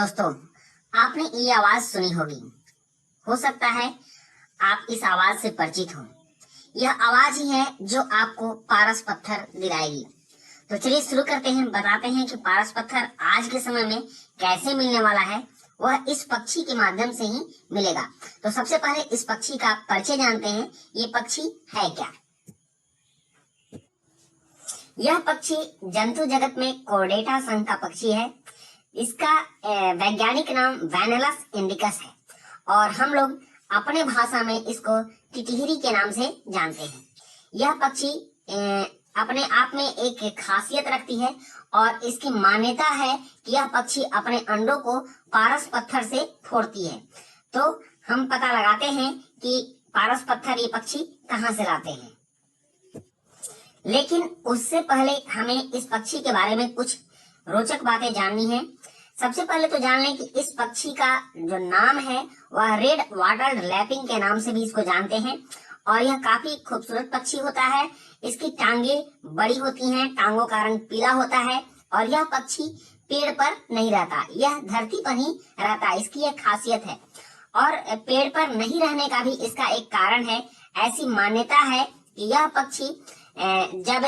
दोस्तों, आपने ये आवाज सुनी होगी। हो सकता है आप इस आवाज से परिचित हो। यह आवाज ही है जो आपको पारस पत्थर दिलाएगी। तो चलिए शुरू करते हैं, बताते हैं कि पारस पत्थर आज के समय में कैसे मिलने वाला है। वह इस पक्षी के माध्यम से ही मिलेगा। तो सबसे पहले इस पक्षी का परिचय जानते हैं। ये पक्षी है क्या? यह पक्षी जंतु जगत में कोर्डेटा संघ का पक्षी है। इसका वैज्ञानिक नाम वैनलस इंडिकस है और हम लोग अपने भाषा में इसको टिटहिरी के नाम से जानते हैं। यह पक्षी अपने आप में एक खासियत रखती है और इसकी मान्यता है कि यह पक्षी अपने अंडों को पारस पत्थर से फोड़ती है। तो हम पता लगाते हैं कि पारस पत्थर ये पक्षी कहाँ से लाते हैं। लेकिन उससे पहले हमें इस पक्षी के बारे में कुछ रोचक बातें जाननी है। सबसे पहले तो जान लें कि इस पक्षी का जो नाम है वह रेड वाटर्ड लैपिंग के नाम से भी इसको जानते हैं और यह काफी खूबसूरत पक्षी होता है। इसकी टांगे बड़ी होती हैं, टांगों का रंग पीला होता है और यह पक्षी पेड़ पर नहीं रहता, यह धरती पर ही रहता है। इसकी एक खासियत है और पेड़ पर नहीं रहने का भी इसका एक कारण है। ऐसी मान्यता है कि यह पक्षी जब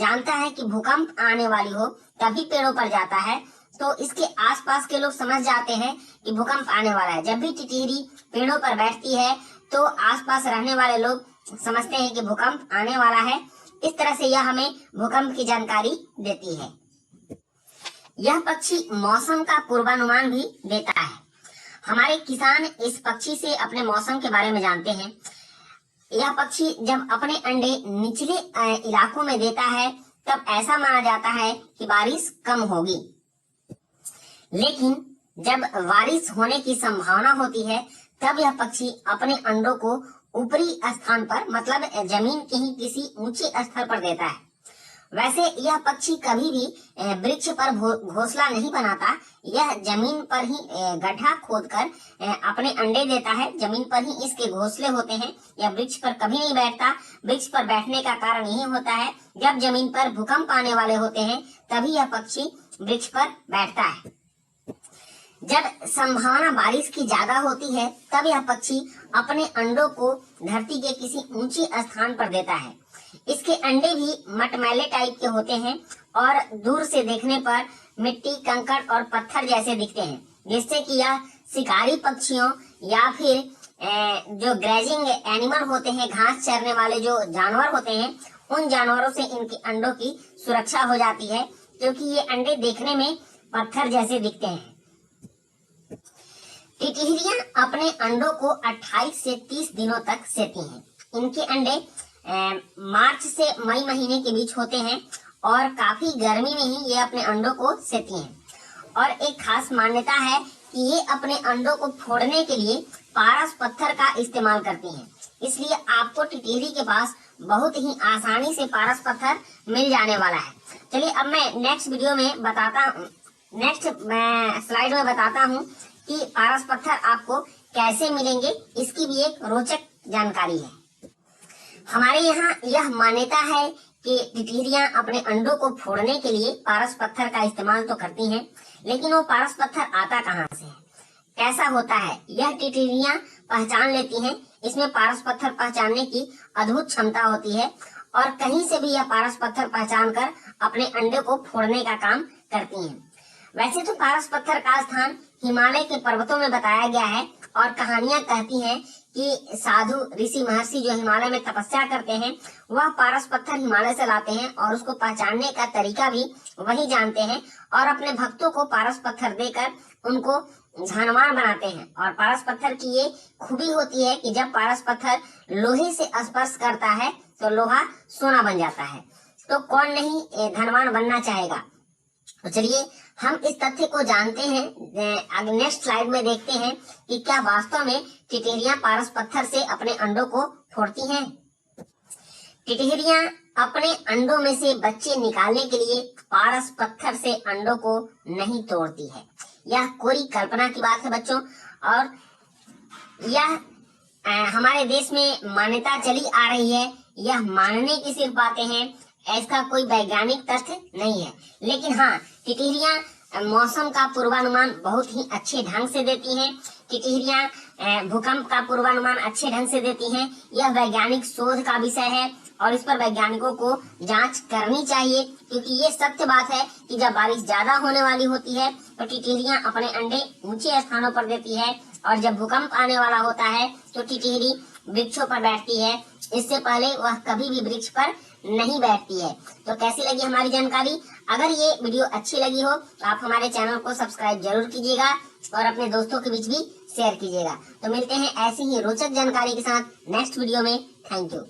जानता है कि भूकंप आने वाली हो तभी पेड़ों पर जाता है। तो इसके आसपास के लोग समझ जाते हैं कि भूकंप आने वाला है। जब भी टिटहिरी पेड़ों पर बैठती है तो आसपास रहने वाले लोग समझते हैं कि भूकंप आने वाला है। इस तरह से यह हमें भूकंप की जानकारी देती है। यह पक्षी मौसम का पूर्वानुमान भी देता है। हमारे किसान इस पक्षी से अपने मौसम के बारे में जानते हैं। यह पक्षी जब अपने अंडे निचले इलाकों में देता है तब ऐसा माना जाता है कि बारिश कम होगी। लेकिन जब बारिश होने की संभावना होती है तब यह पक्षी अपने अंडों को ऊपरी स्थान पर, मतलब जमीन के ही किसी ऊंचे स्तर पर देता है। वैसे यह पक्षी कभी भी वृक्ष पर घोंसला नहीं बनाता। यह जमीन पर ही गड्ढा खोदकर अपने अंडे देता है। जमीन पर ही इसके घोंसले होते हैं। यह वृक्ष पर कभी नहीं बैठता। वृक्ष पर बैठने का कारण यही होता है, जब जमीन पर भूकंप आने वाले होते हैं तभी यह पक्षी वृक्ष पर बैठता है। जब संभावना बारिश की ज्यादा होती है तब यह पक्षी अपने अंडों को धरती के किसी ऊंचे स्थान पर देता है। इसके अंडे भी मटमैले टाइप के होते हैं और दूर से देखने पर मिट्टी, कंकड़ और पत्थर जैसे दिखते हैं, जिससे कि यह शिकारी पक्षियों या फिर जो ग्रेजिंग एनिमल होते हैं, घास चरने वाले जो जानवर होते हैं, उन जानवरों से इनके अंडों की सुरक्षा हो जाती है, क्योंकि ये अंडे देखने में पत्थर जैसे दिखते हैं। टिटहिरियां अपने अंडों को 28 से 30 दिनों तक सेती हैं। इनके अंडे मार्च से मई महीने के बीच होते हैं और काफी गर्मी में ही ये अपने अंडों को सेती हैं। और एक खास मान्यता है कि ये अपने अंडों को फोड़ने के लिए पारस पत्थर का इस्तेमाल करती हैं। इसलिए आपको टिटहिरी के पास बहुत ही आसानी से पारस पत्थर मिल जाने वाला है। चलिए अब मैं नेक्स्ट स्लाइड में बताता हूँ कि पारस पत्थर आपको कैसे मिलेंगे। इसकी भी एक रोचक जानकारी है। हमारे यहाँ यह मान्यता है कि टिटहिरियां अपने अंडों को फोड़ने के लिए पारस पत्थर का इस्तेमाल तो करती हैं, लेकिन वो पारस पत्थर आता कहाँ से है, कैसा होता है, यह टिटहिरियां पहचान लेती हैं। इसमें पारस पत्थर पहचानने की अद्भुत क्षमता होती है और कहीं से भी यह पारस पत्थर पहचान कर अपने अंडे को फोड़ने का काम करती हैं। वैसे तो पारस पत्थर का स्थान हिमालय के पर्वतों में बताया गया है और कहानियां कहती हैं कि साधु ऋषि महर्षि जो हिमालय में तपस्या करते हैं वह पारस पत्थर हिमालय से लाते हैं और उसको पहचानने का तरीका भी वही जानते हैं और अपने भक्तों को पारस पत्थर देकर उनको धनवान बनाते हैं। और पारस पत्थर की ये खूबी होती है कि जब पारस पत्थर लोहे से स्पर्श करता है तो लोहा सोना बन जाता है। तो कौन नहीं धनवान बनना चाहेगा। तो चलिए हम इस तथ्य को जानते हैं। नेक्स्ट स्लाइड में देखते हैं कि क्या वास्तव में टिटहिरियां पारस पत्थर से अपने अंडों को फोड़ती हैं। टिटहिरियां अपने अंडों में से बच्चे निकालने के लिए पारस पत्थर से अंडों को नहीं तोड़ती है। यह कोरी कल्पना की बात है बच्चों, और यह हमारे देश में मान्यता चली आ रही है। यह मानने की सिर्फ बातें हैं, इसका कोई वैज्ञानिक तथ्य नहीं है। लेकिन हाँ, टिटहिरियां मौसम का पूर्वानुमान बहुत ही अच्छे ढंग से देती हैं। टिटहरियां भूकंप का पूर्वानुमान अच्छे ढंग से देती हैं। यह वैज्ञानिक शोध का विषय है और इस पर वैज्ञानिकों को जांच करनी चाहिए, क्योंकि ये सत्य बात है कि जब बारिश ज्यादा होने वाली होती है तो टिटहरियां अपने अंडे ऊंचे स्थानों पर देती है, और जब भूकंप आने वाला होता है तो टिटहरी वृक्षों पर बैठती है। इससे पहले वह कभी भी वृक्ष पर नहीं बैठती है। तो कैसी लगी हमारी जानकारी? अगर ये वीडियो अच्छी लगी हो तो आप हमारे चैनल को सब्सक्राइब जरूर कीजिएगा और अपने दोस्तों के बीच भी शेयर कीजिएगा। तो मिलते हैं ऐसी ही रोचक जानकारी के साथ नेक्स्ट वीडियो में। Thank you.